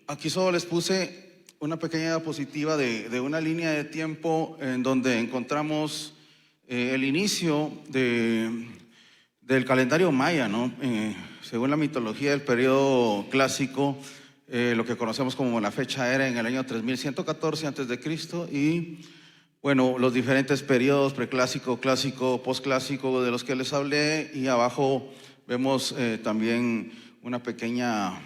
aquí solo les puse una pequeña diapositiva de una línea de tiempo en donde encontramos el inicio del calendario maya, ¿no? Según la mitología del periodo clásico, lo que conocemos como la fecha era en el año 3114 antes de Cristo y bueno, los diferentes periodos, preclásico, clásico, posclásico de los que les hablé, y abajo vemos también una pequeña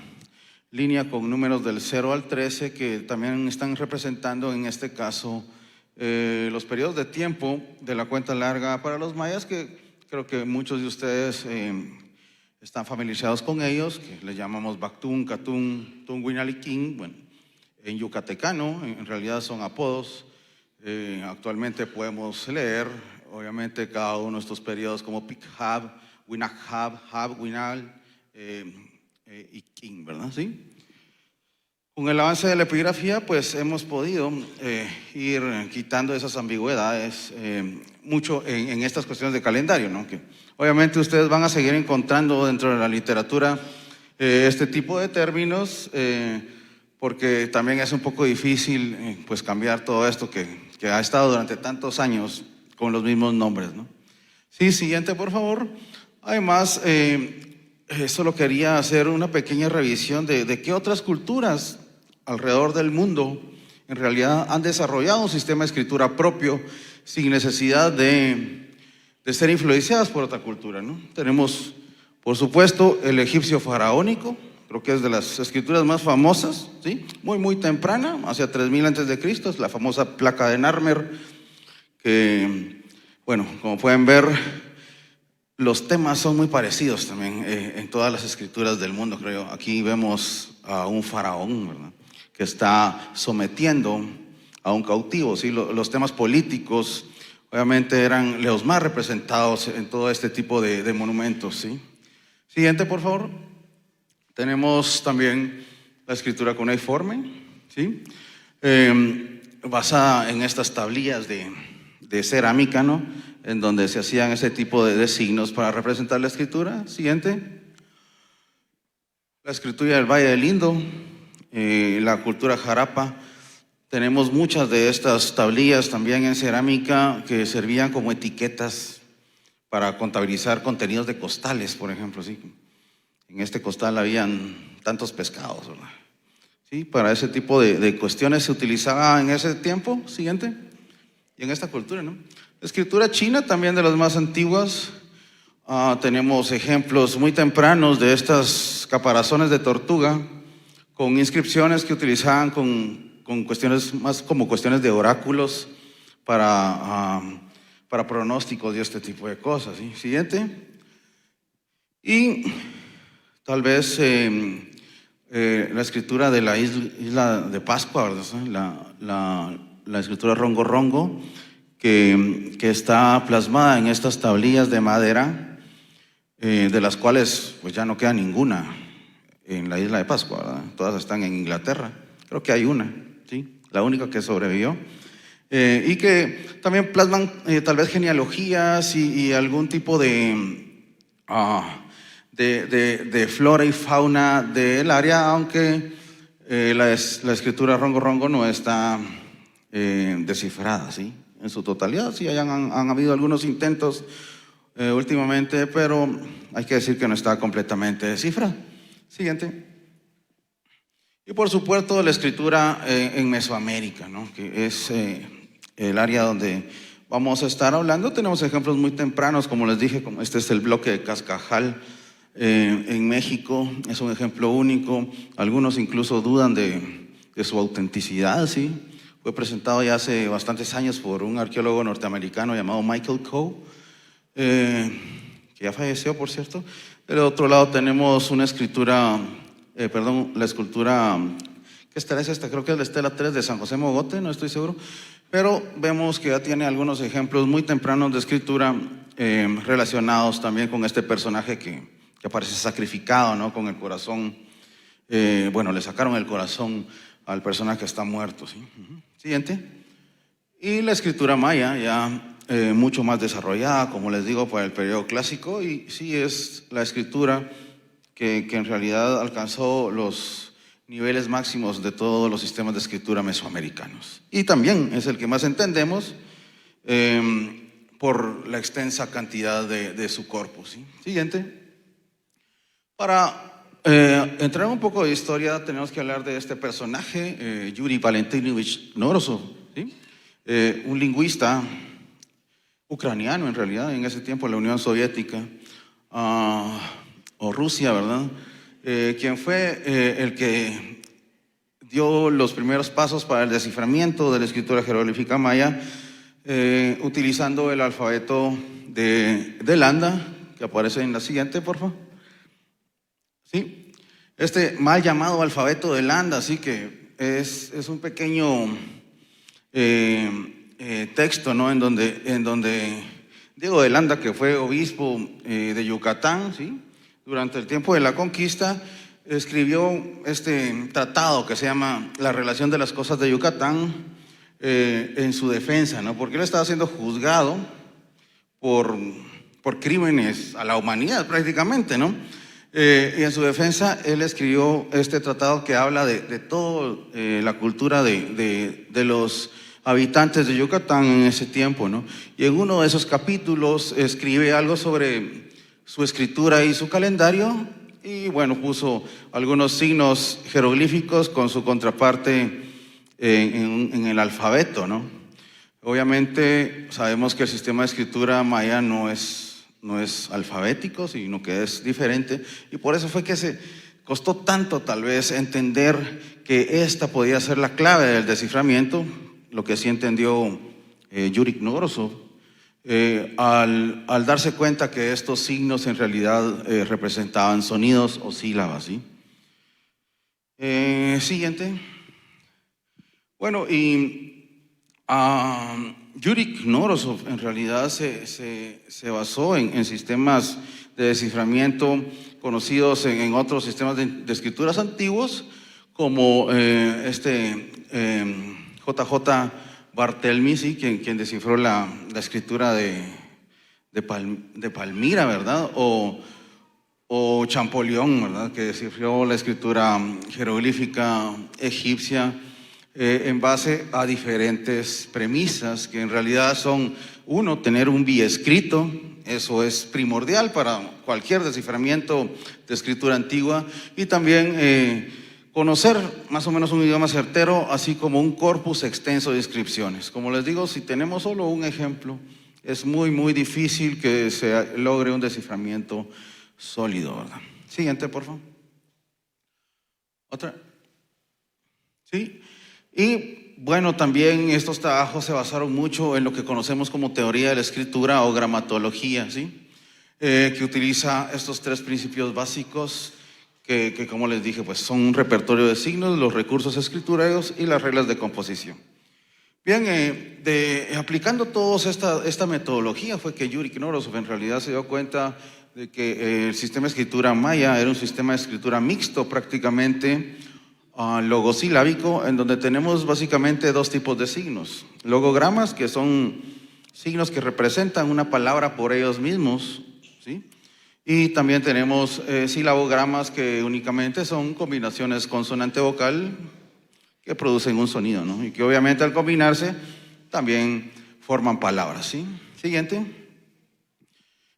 línea con números del 0 al 13 que también están representando en este caso los periodos de tiempo de la cuenta larga para los mayas, que creo que muchos de ustedes están familiarizados con ellos, que les llamamos Bactún, Catún, Tunguinaliquín. Bueno, en yucatecano en realidad son apodos. Actualmente podemos leer obviamente cada uno de estos periodos como Pikhab, Winakhab, Hab, Winal y King, ¿verdad? ¿Sí? Con el avance de la epigrafía, pues hemos podido ir quitando esas ambigüedades mucho en estas cuestiones de calendario, ¿no? Que obviamente ustedes van a seguir encontrando dentro de la literatura este tipo de términos, porque también es un poco difícil pues cambiar todo esto que ha estado durante tantos años con los mismos nombres, ¿no? Sí, siguiente, por favor. Además, solo quería hacer una pequeña revisión de qué otras culturas alrededor del mundo en realidad han desarrollado un sistema de escritura propio sin necesidad de ser influenciadas por otra cultura, ¿no? Tenemos, por supuesto, el egipcio faraónico, creo que es de las escrituras más famosas, ¿sí? Muy temprana, hacia 3000 antes de Cristo, es la famosa placa de Narmer, que, bueno, como pueden ver, los temas son muy parecidos también en todas las escrituras del mundo, creo. Aquí vemos a un faraón, ¿verdad?, que está sometiendo a un cautivo, ¿sí? Los temas políticos obviamente eran los más representados en todo este tipo de monumentos, ¿sí? Siguiente, por favor. Tenemos también la escritura cuneiforme, ¿sí? Basada en estas tablillas de cerámica, ¿no?, en donde se hacían ese tipo de signos para representar la escritura. Siguiente. La escritura del Valle del Indo, la cultura Jarapa. Tenemos muchas de estas tablillas también en cerámica que servían como etiquetas para contabilizar contenidos de costales, por ejemplo, ¿sí? En este costal habían tantos pescados, ¿verdad? ¿Sí? Para ese tipo de cuestiones se utilizaba en ese tiempo. Siguiente. Y en esta cultura, ¿no? La escritura china, también de las más antiguas. Tenemos ejemplos muy tempranos de estas caparazones de tortuga con inscripciones que utilizaban con cuestiones más como cuestiones de oráculos para pronósticos y este tipo de cosas, ¿sí? Siguiente. Y tal vez la escritura de la isla de Pascua, ¿verdad? La escritura Rongo Rongo, que está plasmada en estas tablillas de madera, de las cuales pues ya no queda ninguna en la isla de Pascua, ¿verdad? Todas están en Inglaterra. Creo que hay una, ¿sí? La única que sobrevivió. Y que también plasman tal vez genealogías y algún tipo de flora y fauna del área, aunque la escritura Rongo Rongo no está descifrada, ¿sí?, en su totalidad. Sí, han habido algunos intentos últimamente, pero hay que decir que no está completamente descifrada. Siguiente. Y por supuesto la escritura en Mesoamérica, ¿no?, que es el área donde vamos a estar hablando. Tenemos ejemplos muy tempranos, como les dije, como este es el bloque de Cascajal en México, es un ejemplo único. Algunos incluso dudan de su autenticidad, ¿sí? Fue presentado ya hace bastantes años por un arqueólogo norteamericano llamado Michael Coe, que ya falleció, por cierto. Del otro lado tenemos una escritura, la escultura, ¿qué estará? Es esta, creo que es la Estela 3 de San José Mogote, no estoy seguro, pero vemos que ya tiene algunos ejemplos muy tempranos de escritura relacionados también con este personaje que aparece sacrificado, ¿no?, con el corazón, bueno, le sacaron el corazón al personaje que está muerto, ¿sí? Siguiente. Y la escritura maya, ya mucho más desarrollada, como les digo, para el periodo clásico, y sí es la escritura que en realidad alcanzó los niveles máximos de todos los sistemas de escritura mesoamericanos. Y también es el que más entendemos por la extensa cantidad de su corpus, ¿sí? Siguiente. Para entrar un poco de historia, tenemos que hablar de este personaje, Yuri Valentinovich Knorosov, ¿sí? Un lingüista ucraniano, en realidad, en ese tiempo, la Unión Soviética, o Rusia, ¿verdad? Quien fue el que dio los primeros pasos para el desciframiento de la escritura jeroglífica maya, utilizando el alfabeto de Landa, que aparece en la siguiente, por favor. ¿Sí? Este mal llamado alfabeto de Landa, así que es un pequeño texto, ¿no? En donde Diego de Landa, que fue obispo de Yucatán, ¿sí? Durante el tiempo de la conquista, escribió este tratado que se llama La relación de las cosas de Yucatán en su defensa, ¿no? Porque él estaba siendo juzgado por crímenes a la humanidad prácticamente, ¿no? Y en su defensa él escribió este tratado que habla de toda la cultura de los habitantes de Yucatán en ese tiempo, ¿no? Y en uno de esos capítulos escribe algo sobre su escritura y su calendario, y bueno, puso algunos signos jeroglíficos con su contraparte en el alfabeto, ¿no? Obviamente sabemos que el sistema de escritura maya no es alfabético, sino que es diferente, y por eso fue que se costó tanto tal vez entender que esta podía ser la clave del desciframiento, lo que sí entendió Yuri Knorosov, al darse cuenta que estos signos en realidad representaban sonidos o sílabas, ¿sí? Siguiente. Bueno, y Yuri Knorosov en realidad se basó en sistemas de desciframiento conocidos en otros sistemas de escrituras antiguos, como JJ Barthelmy, ¿sí? quien descifró la escritura de Palmira, ¿verdad? O Champollion, ¿verdad? Que descifró la escritura jeroglífica egipcia en base a diferentes premisas, que en realidad son: uno, tener un biescrito, eso es primordial para cualquier desciframiento de escritura antigua, y también conocer más o menos un idioma certero, así como un corpus extenso de inscripciones. Como les digo, si tenemos solo un ejemplo, es muy difícil que se logre un desciframiento sólido, ¿verdad? Siguiente, por favor. Otra. Sí. Y bueno, también estos trabajos se basaron mucho en lo que conocemos como teoría de la escritura o gramatología, ¿sí? Que utiliza estos tres principios básicos que como les dije, pues son un repertorio de signos, los recursos escriturarios y las reglas de composición. Bien, aplicando toda esta metodología fue que Yuri Knorosov en realidad se dio cuenta de que el sistema de escritura maya era un sistema de escritura mixto, prácticamente logosilábico, en donde tenemos básicamente dos tipos de signos: logogramas, que son signos que representan una palabra por ellos mismos, ¿sí? Y también tenemos silabogramas, que únicamente son combinaciones consonante-vocal que producen un sonido, ¿no? Y que obviamente al combinarse también forman palabras, ¿sí? Siguiente.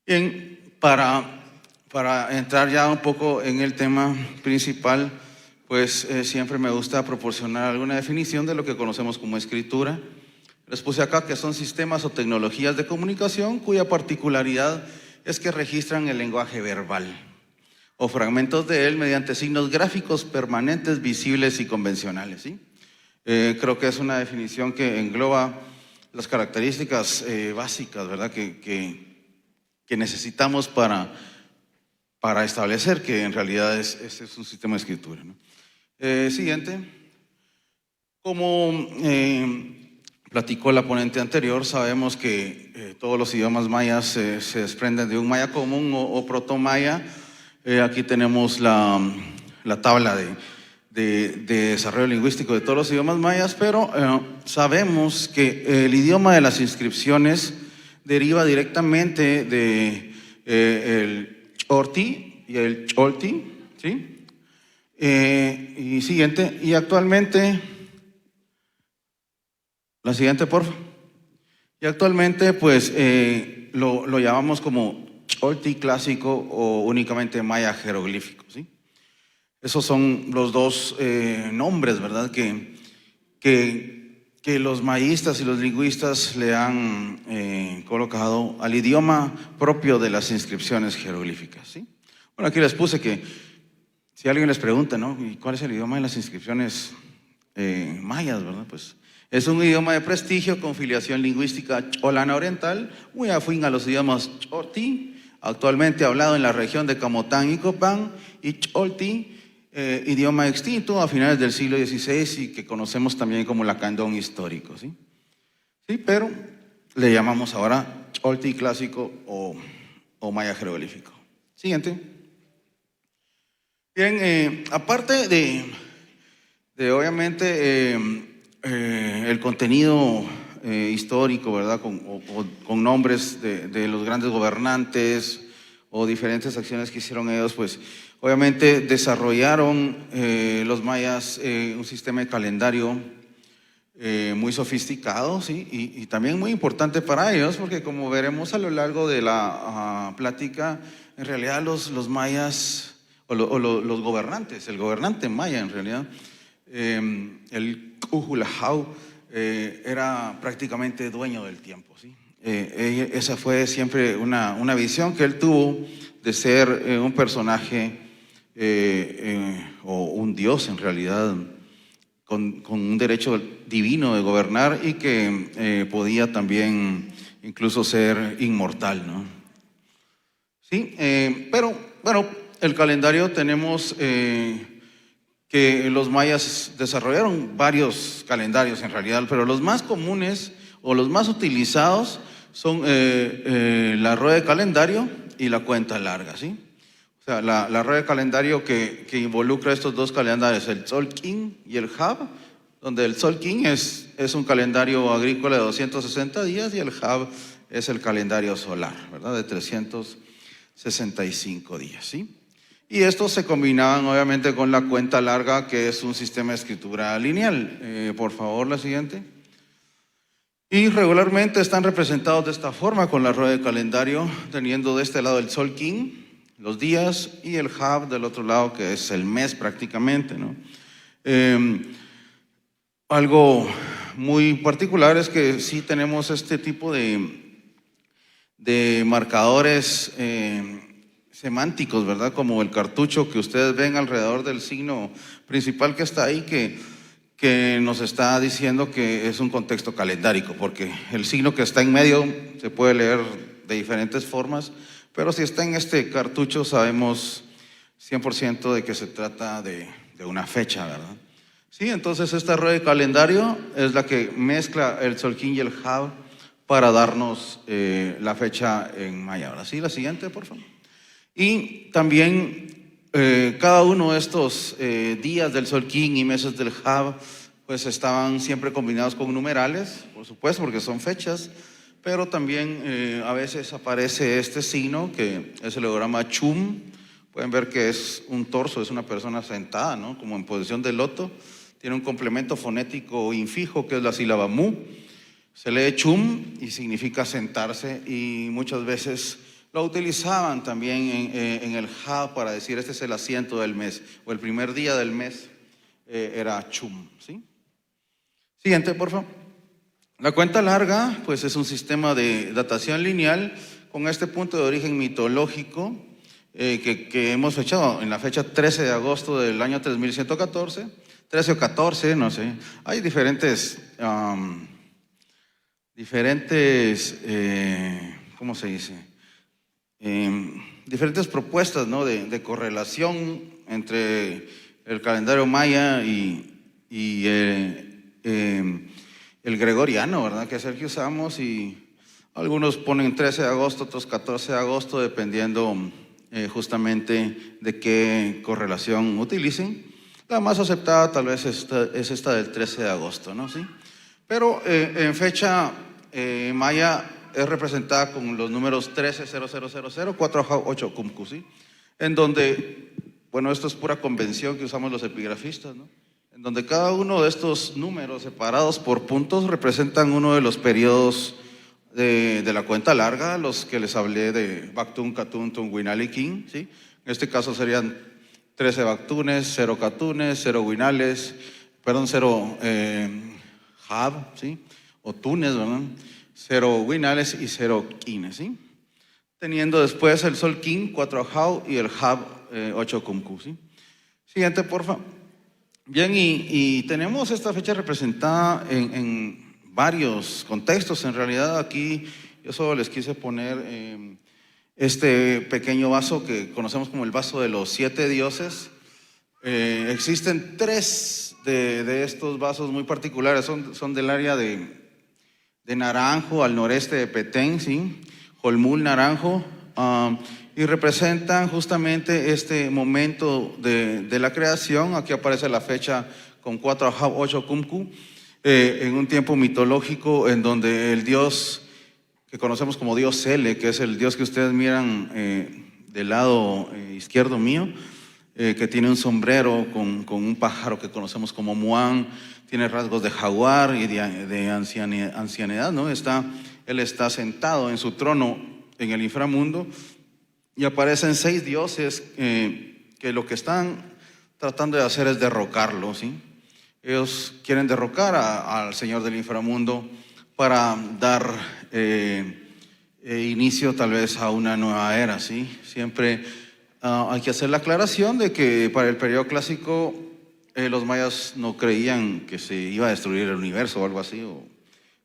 Bien, para entrar ya un poco en el tema principal, pues siempre me gusta proporcionar alguna definición de lo que conocemos como escritura. Les puse acá que son sistemas o tecnologías de comunicación cuya particularidad es que registran el lenguaje verbal o fragmentos de él mediante signos gráficos permanentes, visibles y convencionales, ¿sí? Creo que es una definición que engloba las características básicas, ¿verdad? que necesitamos para establecer que en realidad este es un sistema de escritura, ¿no? Siguiente. Como platicó la ponente anterior, sabemos que todos los idiomas mayas se desprenden de un maya común o proto-maya. Aquí tenemos la tabla de desarrollo lingüístico de todos los idiomas mayas, pero sabemos que el idioma de las inscripciones deriva directamente de el chorti y el cholti, ¿sí? Y siguiente, y actualmente, la siguiente, por favor. Y actualmente, pues, lo llamamos como Cholti clásico o únicamente maya jeroglífico, ¿sí? Esos son los dos nombres, ¿verdad? Que los mayistas y los lingüistas le han colocado al idioma propio de las inscripciones jeroglíficas, ¿sí? Bueno, aquí les puse que si alguien les pregunta, ¿no? ¿Y cuál es el idioma de las inscripciones mayas, verdad? Pues es un idioma de prestigio con filiación lingüística cholana oriental, muy afín a los idiomas chorti, actualmente hablado en la región de Camotán y Copán, y cholti, idioma extinto a finales del siglo XVI y que conocemos también como lacandón histórico, ¿sí? Sí, pero le llamamos ahora cholti clásico o maya jeroglífico. Siguiente. Bien, aparte de obviamente el contenido histórico, ¿verdad? Con nombres de los grandes gobernantes o diferentes acciones que hicieron ellos, pues obviamente desarrollaron los mayas un sistema de calendario muy sofisticado, ¿sí? Y también muy importante para ellos, porque como veremos a lo largo de la plática, en realidad los mayas los gobernantes, el gobernante maya en realidad, el Cuhulahau, era prácticamente dueño del tiempo, ¿sí? Esa fue siempre una visión que él tuvo de ser un personaje o un dios en realidad, con un derecho divino de gobernar y que podía también incluso ser inmortal, ¿no? Sí, pero bueno, el calendario tenemos que los mayas desarrollaron varios calendarios en realidad, pero los más comunes o los más utilizados son la rueda de calendario y la cuenta larga, ¿sí? O sea, la rueda de calendario que involucra estos dos calendarios, el Tzolk'in y el Hab, donde el Tzolk'in es un calendario agrícola de 260 días y el Hab es el calendario solar, ¿verdad? De 365 días, ¿sí? Y estos se combinaban obviamente con la cuenta larga, que es un sistema de escritura lineal. Por favor, la siguiente. Y regularmente están representados de esta forma con la rueda de calendario, teniendo de este lado el Tzolk'in, los días, y el Hab del otro lado, que es el mes prácticamente, ¿no? Algo muy particular es que sí tenemos este tipo de marcadores semánticos, ¿verdad? Como el cartucho que ustedes ven alrededor del signo principal que está ahí, que nos está diciendo que es un contexto calendárico, porque el signo que está en medio se puede leer de diferentes formas, pero si está en este cartucho sabemos 100% de que se trata de una fecha, ¿verdad? Sí, entonces esta rueda de calendario es la que mezcla el Tzolk'in y el Hab para darnos la fecha en maya. Ahora sí, la siguiente, por favor. Y también cada uno de estos días del Tzolk'in y meses del Hab, pues estaban siempre combinados con numerales, por supuesto, porque son fechas, pero también a veces aparece este signo que es el ideograma Chum. Pueden ver que es un torso, es una persona sentada, ¿no? Como en posición de loto. Tiene un complemento fonético infijo que es la sílaba mu. Se lee Chum y significa sentarse, y muchas veces lo utilizaban también en el Hab para decir este es el asiento del mes o el primer día del mes era Chum, ¿sí? Siguiente, por favor. La cuenta larga, pues es un sistema de datación lineal con este punto de origen mitológico que hemos fechado en la fecha 13 de agosto del año 3114, 13 o 14, no sé. Hay diferentes, ¿cómo se dice? Diferentes propuestas, ¿no? de correlación entre el calendario maya y el gregoriano, ¿verdad? Que es el que usamos, y algunos ponen 13 de agosto, otros 14 de agosto, dependiendo justamente de qué correlación utilicen. La más aceptada tal vez es esta del 13 de agosto, ¿no? ¿Sí? Pero en fecha maya es representada con los números 130000 48 Kumku, ¿sí? En donde bueno, esto es pura convención que usamos los epigrafistas, ¿no? En donde cada uno de estos números separados por puntos representan uno de los periodos de la cuenta larga, los que les hablé de Bactún, Catún, Tunguinal y King, ¿sí? En este caso serían 13 Bactunes, 0 Catunes, 0 Guinales, perdón, 0 Jab, ¿sí? O Tunes, ¿verdad? 0 Guinales y 0 Quines, ¿sí? Teniendo después el Sol King, 4 Jau y el Jab, 8 Cumcu, ¿sí? Siguiente, porfa. Bien, y tenemos esta fecha representada en varios contextos. En realidad aquí yo solo les quise poner este pequeño vaso que conocemos como el vaso de los 7 dioses. Existen 3 de estos vasos muy particulares, son del área de Naranjo, al noreste de Petén, ¿sí? Jolmul, Naranjo, y representan justamente este momento de la creación. Aquí aparece la fecha con 4 Ajab, 8 Cumcu, en un tiempo mitológico en donde el dios que conocemos como dios Sele, que es el dios que ustedes miran del lado izquierdo mío, que tiene un sombrero con un pájaro que conocemos como Muán, tiene rasgos de jaguar y de ancianidad, ¿no? Él está sentado en su trono en el inframundo y aparecen 6 dioses que lo que están tratando de hacer es derrocarlo, ¿sí? Ellos quieren derrocar al Señor del inframundo para dar inicio tal vez a una nueva era, ¿sí? Siempre hay que hacer la aclaración de que para el periodo clásico los mayas no creían que se iba a destruir el universo o algo así,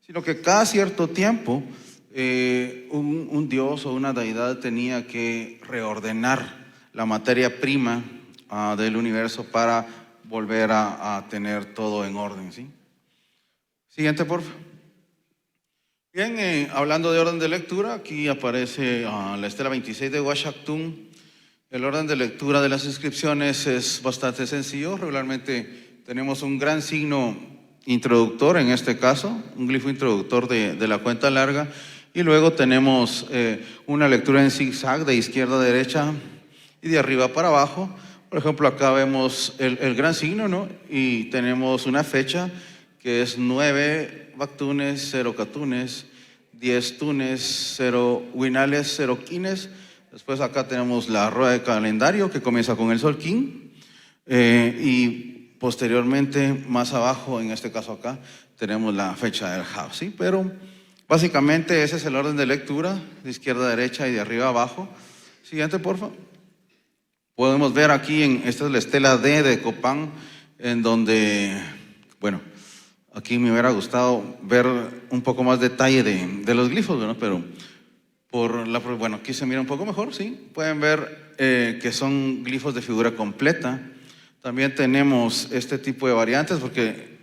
sino que cada cierto tiempo un dios o una deidad tenía que reordenar la materia prima del universo para volver a tener todo en orden, ¿sí? Siguiente, por favor. Bien, hablando de orden de lectura, aquí aparece la estela 26 de Huachactún. El orden de lectura de las inscripciones es bastante sencillo. Regularmente tenemos un gran signo introductor, en este caso, un glifo introductor de la cuenta larga, y luego tenemos una lectura en zigzag de izquierda a derecha y de arriba para abajo. Por ejemplo, acá vemos el gran signo, ¿no? Y tenemos una fecha que es 9 Bactunes, 0 Catunes, 10 Tunes, 0 Huinales, 0 Quines. Después acá tenemos la rueda de calendario que comienza con el Sol King y posteriormente más abajo, en este caso acá, tenemos la fecha del Jab, ¿sí? Pero básicamente ese es el orden de lectura, de izquierda a derecha y de arriba a abajo. Siguiente, por favor. Podemos ver aquí, esta es la estela D de Copán, en donde, bueno, aquí me hubiera gustado ver un poco más detalle de los glifos, ¿no? Pero bueno, aquí se mira un poco mejor, ¿sí? Pueden ver que son glifos de figura completa. También tenemos este tipo de variantes, porque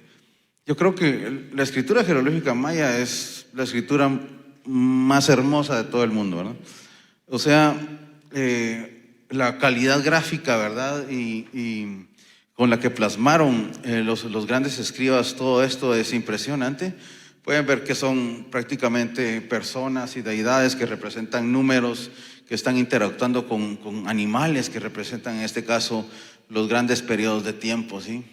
yo creo que la escritura jeroglífica maya es la escritura más hermosa de todo el mundo, ¿verdad? O sea, la calidad gráfica, ¿verdad? Y con la que plasmaron los grandes escribas todo esto es impresionante. Pueden ver que son prácticamente personas y deidades que representan números, que están interactuando con animales que representan en este caso los grandes periodos de tiempo, ¿sí?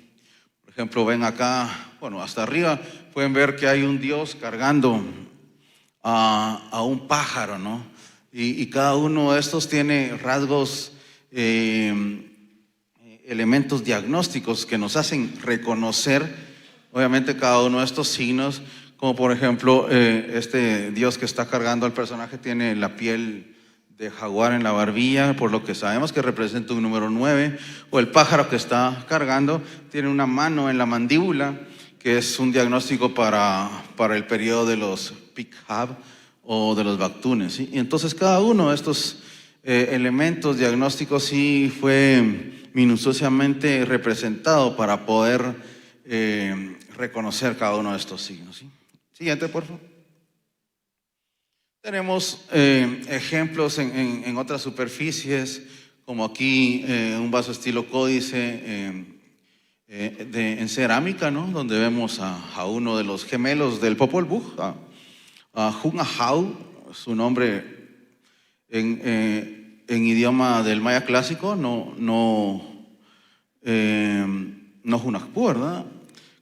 Por ejemplo, ven acá, bueno, hasta arriba, pueden ver que hay un dios cargando a un pájaro, ¿no? Y cada uno de estos tiene rasgos, elementos diagnósticos que nos hacen reconocer, obviamente, cada uno de estos signos. Como por ejemplo, este dios que está cargando al personaje tiene la piel de jaguar en la barbilla, por lo que sabemos que representa un número 9, o el pájaro que está cargando tiene una mano en la mandíbula, que es un diagnóstico para el periodo de los Pikhab o de los Bactunes, ¿sí? Y entonces cada uno de estos elementos diagnósticos sí fue minuciosamente representado para poder reconocer cada uno de estos signos, ¿sí? Siguiente, por favor. Tenemos ejemplos en otras superficies, como aquí un vaso estilo códice en cerámica, ¿no? Donde vemos a uno de los gemelos del Popol Vuh, a Hunahau, su nombre en idioma del maya clásico, no Nojunajpú, ¿verdad?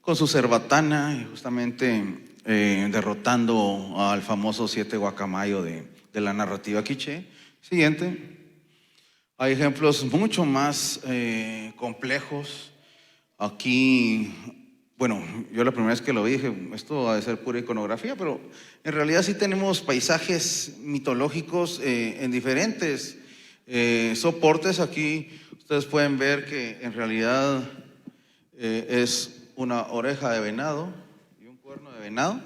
Con su cerbatana, justamente derrotando al famoso 7 guacamayo de la narrativa quiché. Siguiente. Hay ejemplos mucho más complejos. Aquí, bueno, yo la primera vez que lo vi dije, esto ha de ser pura iconografía, pero en realidad sí tenemos paisajes mitológicos en diferentes soportes. Aquí ustedes pueden ver que en realidad es una oreja de venado y un cuerno de venado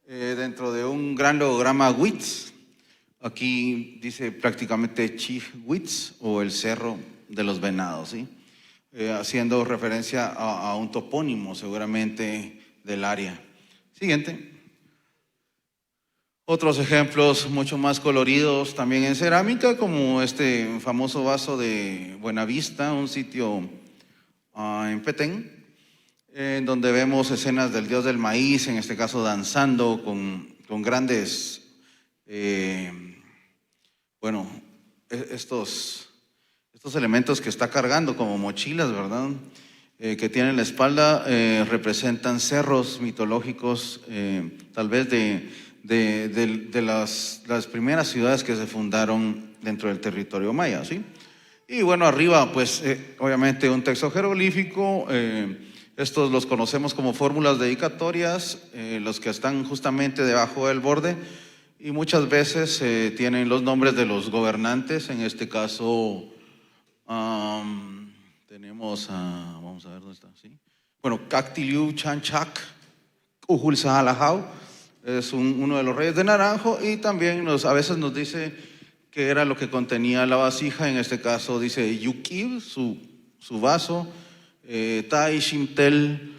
dentro de un gran logograma WITS. Aquí dice prácticamente Chief Wits o el Cerro de los Venados, ¿sí? Haciendo referencia a un topónimo seguramente del área. Siguiente. Otros ejemplos mucho más coloridos también en cerámica, como este famoso vaso de Buenavista, un sitio en Petén, en donde vemos escenas del dios del maíz, en este caso danzando con grandes, estos elementos que está cargando como mochilas, ¿verdad? Que tienen en la espalda, representan cerros mitológicos, tal vez de las primeras ciudades que se fundaron dentro del territorio maya, ¿sí? Y bueno, arriba, pues, obviamente un texto jeroglífico. Estos los conocemos como fórmulas dedicatorias, los que están justamente debajo del borde, y muchas veces tienen los nombres de los gobernantes. En este caso, tenemos vamos a ver dónde está, ¿sí? Bueno, Cactiliu Chanchak, Ujul Sahalahau, es uno de los reyes de Naranjo, y también a veces nos dice que era lo que contenía la vasija. En este caso dice Yukib, su vaso, Tai Shimtel,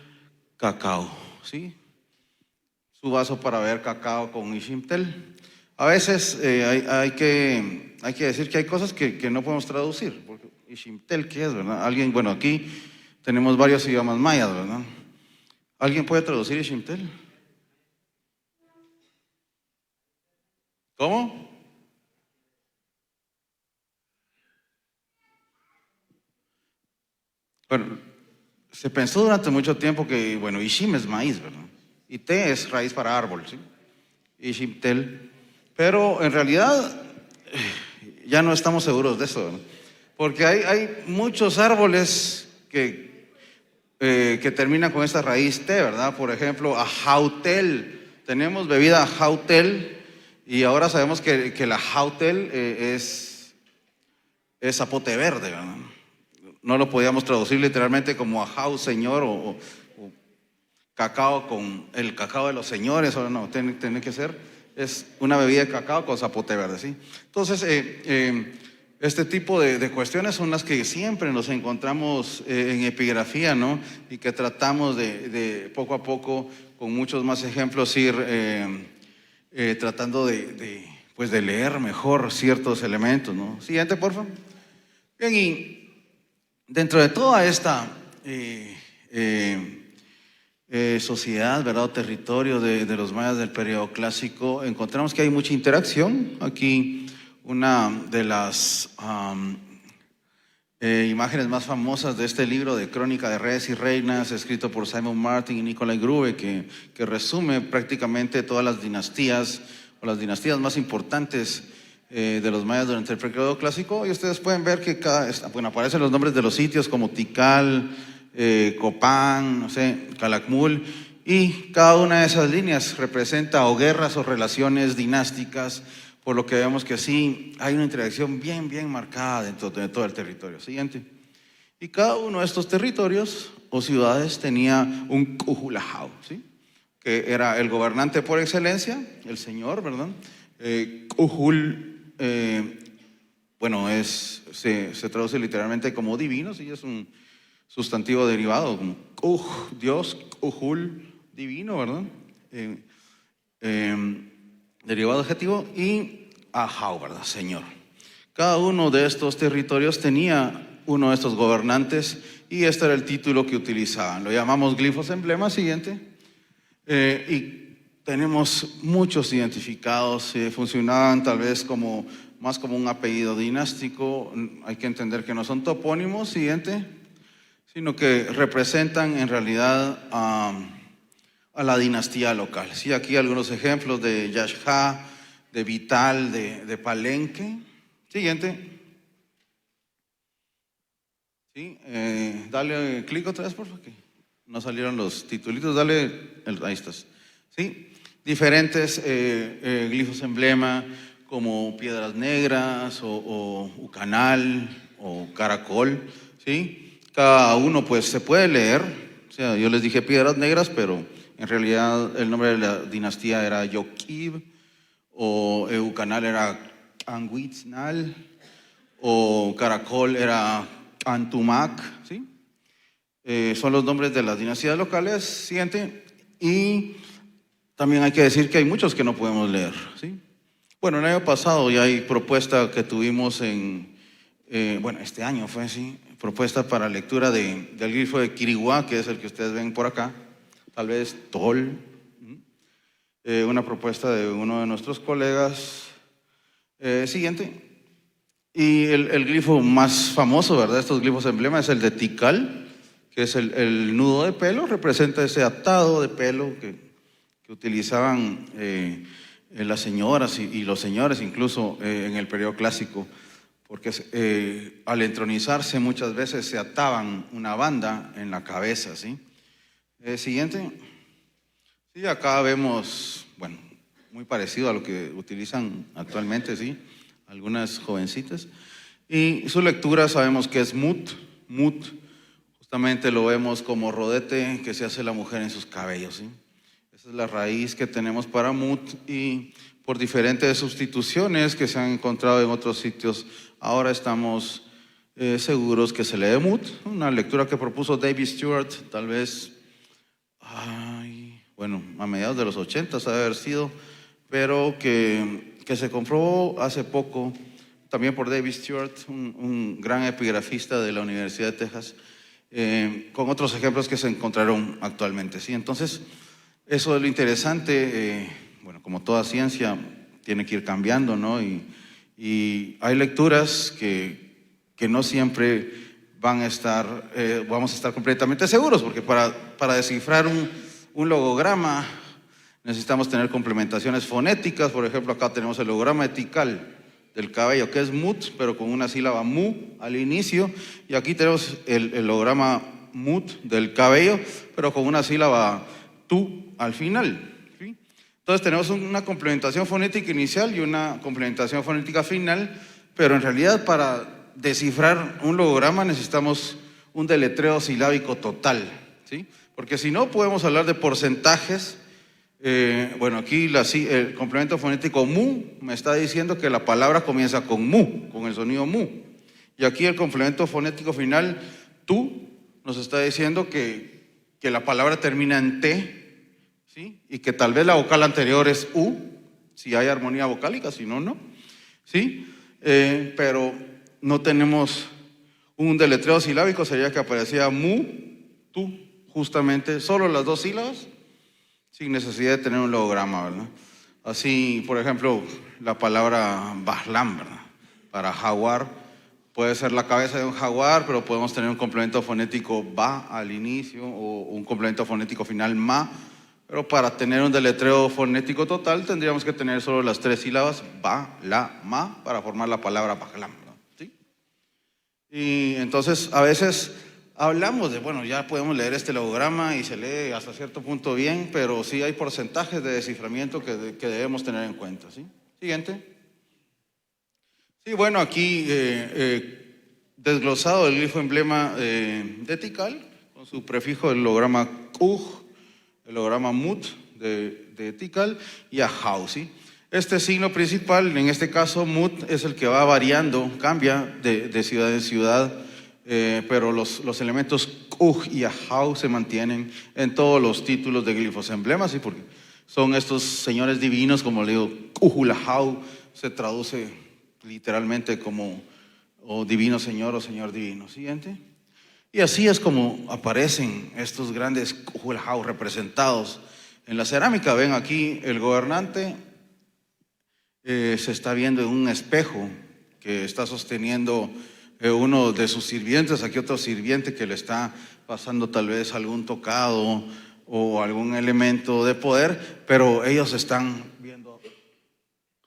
cacao, ¿sí? Su vaso para beber cacao con Ishimtel. A veces hay que decir que hay cosas que no podemos traducir, porque Ishimtel, ¿qué es, verdad? Alguien, bueno, aquí tenemos varios idiomas mayas, ¿verdad? ¿Alguien puede traducir Ishimtel? ¿Cómo? Bueno, se pensó durante mucho tiempo que, bueno, Ishim es maíz, ¿verdad? Y te es raíz para árbol, ¿sí? Ishimtel. Pero en realidad ya no estamos seguros de eso, ¿verdad? Porque hay muchos árboles que terminan con esta raíz T, ¿verdad? Por ejemplo, ajautel. Tenemos bebida ajautel, y ahora sabemos que la ajautel es zapote verde, ¿verdad? No lo podíamos traducir literalmente como ajau, señor, o cacao con el cacao de los señores, o no, tiene que ser, es una bebida de cacao con zapote verde, ¿sí? Entonces, este tipo de cuestiones son las que siempre nos encontramos en epigrafía, ¿no? Y que tratamos de poco a poco, con muchos más ejemplos, ir tratando pues de leer mejor ciertos elementos, ¿no? Siguiente, por favor. Bien, y dentro de toda esta sociedad, ¿verdad? O territorio de los mayas del periodo clásico, encontramos que hay mucha interacción. Aquí una de las imágenes más famosas de este libro de Crónica de Reyes y Reinas, escrito por Simon Martin y Nicolai Grube, que resume prácticamente todas las dinastías, o las dinastías más importantes de los mayas durante el periodo clásico. Y ustedes pueden ver que aparecen los nombres de los sitios como Tikal, Copán, no sé, Calakmul, y cada una de esas líneas representa o guerras o relaciones dinásticas, por lo que vemos que sí hay una interacción bien marcada dentro de todo el territorio. Siguiente. Y cada uno de estos territorios o ciudades tenía un Cujulajau, ¿sí? Que era el gobernante por excelencia, el señor, ¿verdad? Cujul, bueno, se traduce literalmente como divino, sí, es un sustantivo derivado, como Dios, Cujul, divino, ¿verdad? Derivado adjetivo, y Ahau, ¿verdad? Señor. Cada uno de estos territorios tenía uno de estos gobernantes, y este era el título que utilizaban. Lo llamamos glifos emblemas. Siguiente. Y tenemos muchos identificados, funcionaban tal vez más como un apellido dinástico. Hay que entender que no son topónimos. Siguiente. sino que representan en realidad a la dinastía local. Sí, aquí algunos ejemplos de Yashha, de Vital, de Palenque. Siguiente. Sí, dale clic otra vez, por favor, que no salieron los titulitos. Ahí estás. Sí, diferentes glifos emblema como piedras negras o ucanal o caracol. Sí, cada uno pues se puede leer. O sea, yo les dije piedras negras, pero en realidad el nombre de la dinastía era Yoquib, o ucanal era Anguitznal, o caracol era Antumac, ¿sí? Son los nombres de las dinastías locales. Siguiente. Y también hay que decir que hay muchos que no podemos leer, ¿sí? Bueno, el año pasado ya hay propuesta que tuvimos este año fue así, propuesta para lectura del glifo de Quiriguá, que es el que ustedes ven por acá, tal vez Tol, una propuesta de uno de nuestros colegas. Siguiente. Y el glifo más famoso, ¿verdad? Estos glifos emblema es el de Tikal, que es el nudo de pelo, representa ese atado de pelo que utilizaban las señoras y los señores incluso en el periodo clásico, porque al entronizarse muchas veces se ataban una banda en la cabeza, ¿sí? Siguiente. Sí, acá vemos, bueno, muy parecido a lo que utilizan actualmente, ¿sí? Algunas jovencitas. Y su lectura sabemos que es mut. Justamente lo vemos como rodete que se hace la mujer en sus cabellos, ¿sí? Esa es la raíz que tenemos para mut, y por diferentes sustituciones que se han encontrado en otros sitios, ahora estamos seguros que se lee mut. Una lectura que propuso David Stewart, tal vez, a mediados de los 80 ha de haber sido, pero que se comprobó hace poco también por David Stewart, un gran epigrafista de la Universidad de Texas, con otros ejemplos que se encontraron actualmente, ¿sí? Entonces, eso es lo interesante. Como toda ciencia tiene que ir cambiando, ¿no? Y hay lecturas que no siempre vamos a estar completamente seguros, porque para descifrar un logograma necesitamos tener complementaciones fonéticas. Por ejemplo, acá tenemos el logograma de Tikal del cabello, que es mut, pero con una sílaba mu al inicio, y aquí tenemos el logograma mut del cabello, pero con una sílaba tu al final, ¿sí? Entonces tenemos una complementación fonética inicial y una complementación fonética final, pero en realidad para descifrar un logograma necesitamos un deletreo silábico total, ¿sí? Porque si no podemos hablar de porcentajes. Aquí el complemento fonético mu me está diciendo que la palabra comienza con mu, con el sonido mu. Y aquí el complemento fonético final, tu, nos está diciendo que la palabra termina en t, ¿sí? Y que tal vez la vocal anterior es u, si hay armonía vocálica, si no, no, ¿sí? Pero no tenemos un deletreo silábico, sería que aparecía mu, tu, justamente, solo las dos sílabas, sin necesidad de tener un logograma, ¿verdad? Así, por ejemplo, la palabra Bahlam, ¿verdad? Para jaguar, puede ser la cabeza de un jaguar, pero podemos tener un complemento fonético ba al inicio o un complemento fonético final ma, pero para tener un deletreo fonético total tendríamos que tener solo las tres sílabas ba, la, ma para formar la palabra Bahlam, ¿verdad? ¿Sí? Y entonces a veces hablamos de, ya podemos leer este logograma y se lee hasta cierto punto bien, pero sí hay porcentajes de desciframiento que debemos tener en cuenta, ¿sí? Siguiente. Sí, aquí desglosado el glifo emblema de Tikal, con su prefijo el logograma Kuj, el logograma Mut de Tikal y Ahau, ¿sí? Este signo principal, en este caso Mut, es el que va variando, cambia de ciudad en ciudad, pero los elementos Kuj y Ahau se mantienen en todos los títulos de glifos emblemas, ¿sí? Porque son estos señores divinos, como le digo, Kuhul Ahau se traduce literalmente como divino señor o señor divino. Siguiente. Y así es como aparecen estos grandes Kuhul Ahau representados en la cerámica. Ven aquí el gobernante se está viendo en un espejo que está sosteniendo uno de sus sirvientes, aquí otro sirviente que le está pasando tal vez algún tocado o algún elemento de poder, pero ellos están viendo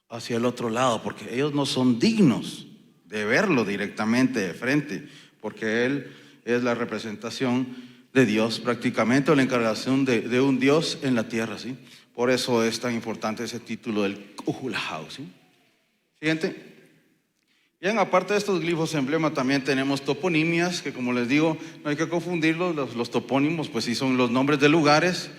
hacia el otro lado porque ellos no son dignos de verlo directamente de frente, porque él es la representación de Dios prácticamente, o la encarnación de un Dios en la tierra, ¿sí? Por eso es tan importante ese título del Kuhulahau, ¿sí? Siguiente. Bien, aparte de estos glifos emblema, también tenemos toponimias, que como les digo, no hay que confundirlos. Los topónimos, pues sí son los nombres de lugares.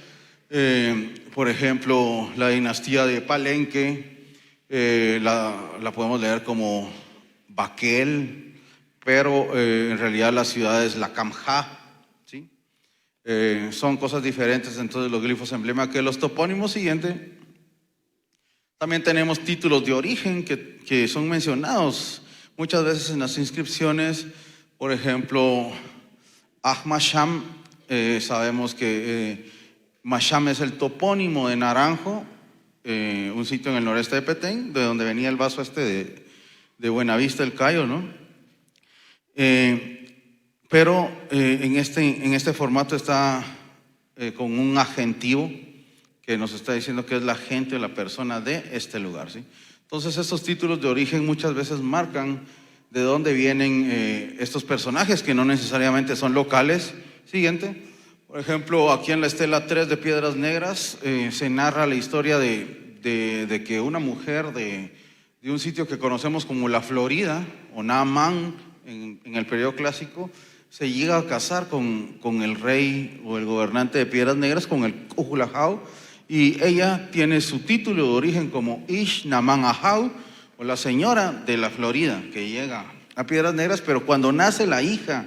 Por ejemplo, la dinastía de Palenque, la podemos leer como Baquel, pero en realidad la ciudad es la Camjá, ¿sí? Son cosas diferentes entonces los glifos emblema que los topónimos. Siguiente. También tenemos títulos de origen que son mencionados muchas veces en las inscripciones. Por ejemplo, Ahmasham, sabemos que Masham es el topónimo de Naranjo, un sitio en el noreste de Petén, de donde venía el vaso de Buenavista, el Cayo, ¿no? Pero en este formato está con un adjetivo que nos está diciendo que es la gente o la persona de este lugar, ¿sí? Entonces estos títulos de origen muchas veces marcan de dónde vienen estos personajes que no necesariamente son locales. Siguiente. Por ejemplo, aquí en la estela 3 de Piedras Negras se narra la historia de que una mujer de un sitio que conocemos como la Florida o Naamán en el periodo clásico se llega a casar con el rey o el gobernante de Piedras Negras, con el Kuhulahau. Y ella tiene su título de origen como Ish Naman Ahau, o la señora de la Florida, que llega a Piedras Negras. Pero cuando nace la hija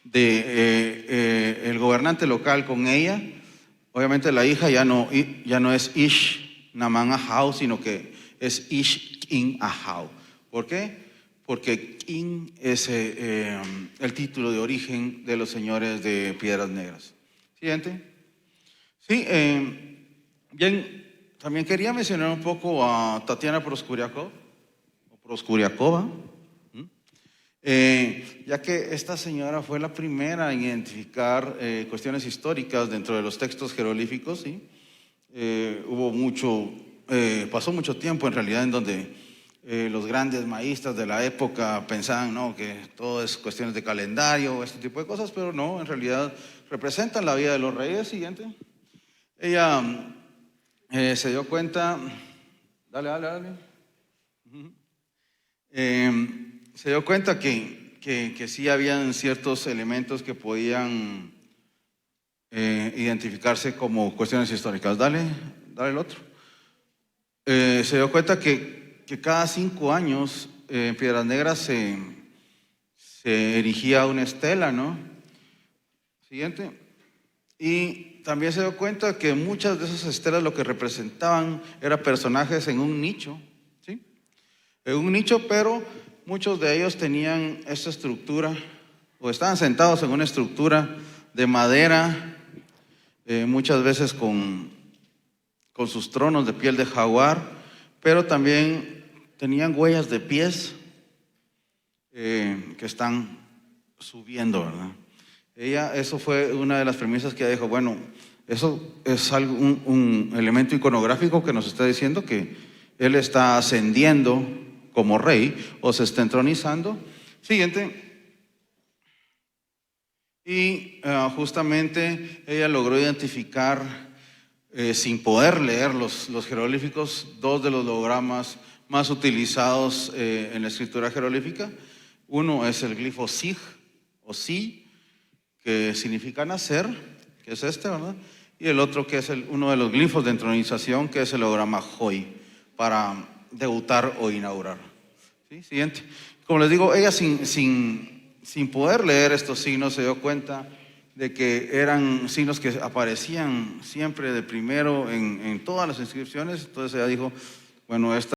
de el gobernante local con ella, obviamente la hija ya no es Ish Naman Ahau, sino que es Ish King Ahau. ¿Por qué? Porque King es el título de origen de los señores de Piedras Negras. Siguiente. Sí, bien, también quería mencionar un poco a Tatiana Proskuriakova, ya que esta señora fue la primera en identificar cuestiones históricas dentro de los textos jeroglíficos, ¿sí? Pasó mucho tiempo en realidad en donde los grandes maístas de la época pensaban, ¿no?, que todo es cuestiones de calendario, este tipo de cosas, pero no, en realidad representan la vida de los reyes. Siguiente. Ella se dio cuenta, se dio cuenta que sí habían ciertos elementos que podían identificarse como cuestiones históricas. Dale el otro. Se dio cuenta que cada 5 años en Piedras Negras se erigía una estela, ¿no? Siguiente. Y también se dio cuenta que muchas de esas estelas lo que representaban eran personajes en un nicho, ¿sí? En un nicho, pero muchos de ellos tenían esta estructura o estaban sentados en una estructura de madera, muchas veces con sus tronos de piel de jaguar, pero también tenían huellas de pies que están subiendo, ¿verdad? Eso fue una de las premisas que ella dijo. Bueno, eso es un elemento iconográfico que nos está diciendo que él está ascendiendo como rey o se está entronizando. Siguiente. Y justamente ella logró identificar, sin poder leer los jeroglíficos, 2 de los logogramas más utilizados en la escritura jeroglífica. Uno es el glifo Sig o Si, que significa nacer, que es este, ¿verdad? Y el otro que es uno de los glifos de entronización, que es el holograma Joy, para debutar o inaugurar. ¿Sí? Siguiente. Como les digo, ella sin poder leer estos signos se dio cuenta de que eran signos que aparecían siempre de primero en todas las inscripciones. Entonces ella dijo, bueno, esta